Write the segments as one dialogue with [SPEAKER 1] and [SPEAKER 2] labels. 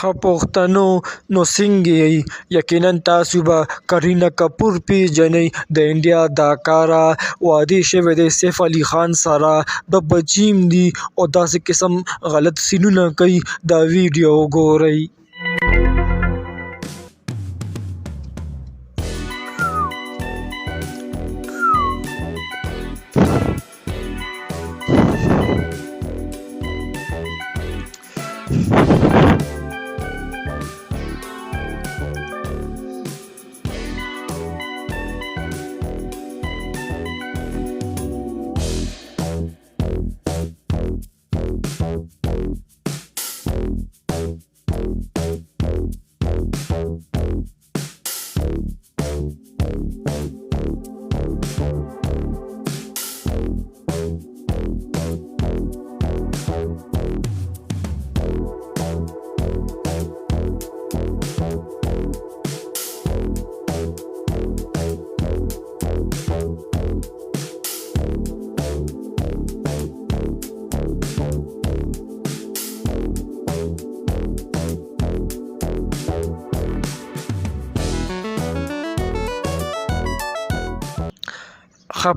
[SPEAKER 1] پښتنو نو څنګه یې؟ یقینا تاسو به کرینه کپور پیژنئ. د انډیا اداکاره واده شوې ده سیف علي خان سره، د بچیم دي او داسې قسم غلط سینونه کوي. دا ویډیو وګورئ.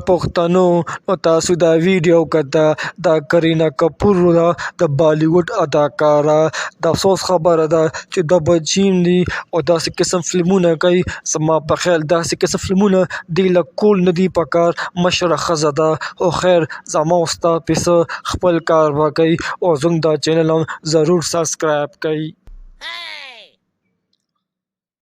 [SPEAKER 1] پښتنو نو تاسو دا ویډیو کته. دا کرینه کپور ده، د بالیووډ اداکاره. د افسوس خبره ده چې د بچیم دي او داسې قسم فلمونه کوي. زما په خیال داسې قسم فلمونه دی له کول نه دي پکار. مشره ښځه ده خو خیر زما او ستا پیسه خپل کار به کوي او زموږ دا چینل هم ضرور سبسکرایب کوئ.